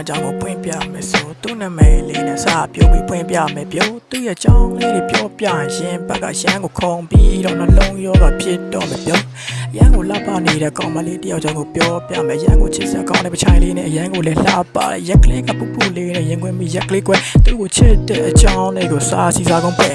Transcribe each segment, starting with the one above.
ကြောင့်ကိုပွင့်ပြမယ်ဆိုသူ့နာမည်လေးနဲ့စာပြုတ်ပြီးပွင့်ပြမယ်ပြောသူ့ရဲ့ကြောင်းလေးတွေပြောပြရင်ဘက်ကရန်ကိုခုံပြီးတော့နှလုံးရောဂါဖြစ်တော့မယ်ပြောရန်ကိုလှပနေတဲ့ကောင်မလေးတယောက်ကြောင့်ကိုပြောပြမယ်ရန်ကိုချစ်စက်ကောင်းတဲ့ပချိုင်လေးနဲ့ရန်ကိုလည်းလှပတဲ့ရက်ကလေးကပူပူလေးနဲ့ရင်ခွင်ပြီးရက်ကလေးကွယ်သူ့ကိုချစ်တဲ့အကြောင်းလေးကိုစာစီစာကုန်ပဲ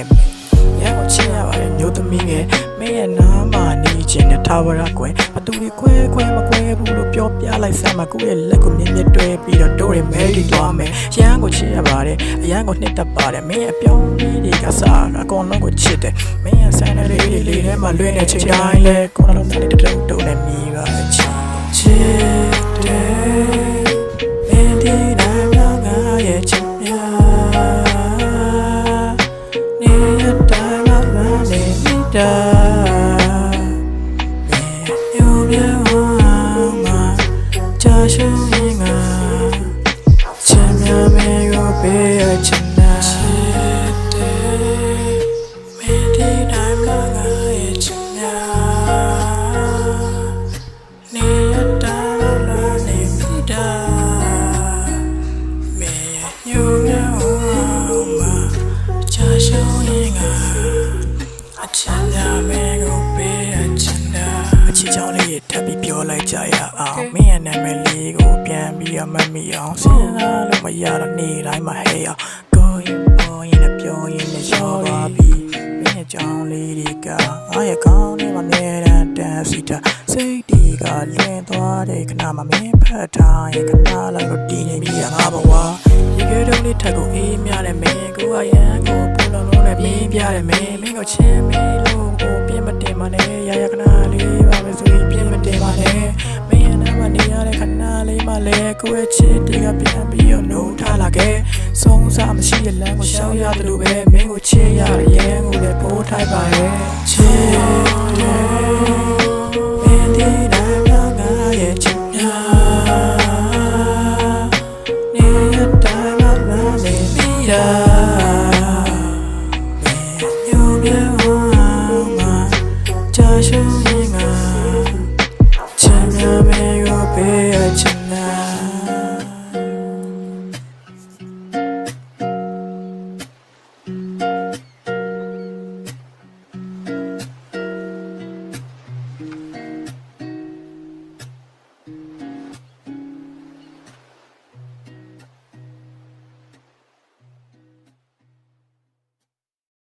ရန်ကိုချစ်ရပါတယ်မျိုးသမီးငယ်မင်းရဲ့နားမှာနေခြင်းနဲ့ထာဝရကွယ်ဘသူတွေခွဲမခွဲဘူးလို့ပြောပြလိုက်စမ်းမှာကိုယ့်ရဲ့လက်ကိုမြင်မြင်တွဲပြီးတော့တို့ရမဲတီသွားမယ်ရန်ကိုချစ်ရပါတယ်အရန်ကိုနှစ်သက်ပါတယ်မင်းရဲ့အပြောင်းလေးတွေကစားအကုန်လုံးကိုချစ်တယ်မင်းရဲ့ဆန္ဒလေးထဲမှာလွင့်နေချိန်တိုင်းလဲကိုယ်လုံးနဲ့တုံနဲ့မြည်ပါချစ်တယ်မင်းဒီနိုင်ငါရဲ့ချစ်များနေရတိုင်းမှာနေမိတာရှင်းရင်ငါချမ်းမြောမေကိုပေးရချင်တာချစ်တယ်မင်းဒီတိုင်းမှာငါရဲ့ချမ်းမြောနေရတာလာနေမိတာမင်းညို့မြောက်မှာချာရှင်းရင်ငါအချမ်းမြောမေကိုပေးရချင်တာအချစ်ကြောင့်လေးထပ်ပြီးပြောလိုက်ကြရအောင်မင်းရဲ့နာမည်လေးကိုပြန်ပြီးမမိအောင်စဉ်းစားလို့မရတော့နေ့တိုင်းမှာဟဲ့အောင်ကိုရင်ပေါ်ရင်နဲ့ပြောရင်နဲ့ရောပါပြီမင်းရဲ့ကြောင်းလေးတွေကငါရဲ့ကောင်းလေးမှာမြဲတမ်းတန်စီတာစိတ်တွေကလွင်သွားတဲ့ခဏမှမင်းဖတ်ထားရင်ခဏလောက်တော့တည်နေပြီငါဘဝရေခဲတုံးလေးထက်ကိုအေးမြတဲ့မင်းကိုရန်ကိုပူလုံးလုံးနဲ့မင်းပြတဲ့မင်းကိုချင်းမီလို့ကိုပြင်းမတင်ပါနဲ့ရရခဏလေးပါပဲဆိုရင်ပြင်းမတင်ပါနဲ့မင်းရဲ့နာမနေရတဲ့ခဏလေးမှလည်းကိုယ့်ရဲ့ချစ်တွေကပြန်ပြီးတော့နှုတ်ထားလာခဲ့ဆုံးစားမရှိတဲ့လမ်းကိုရှောင်ရတယ်လို့ပဲမင်းကိုချစ်ရတဲ့ရန်ကိုလည်းပိုးထိုက်ပါရဲ့ချစ်တယ်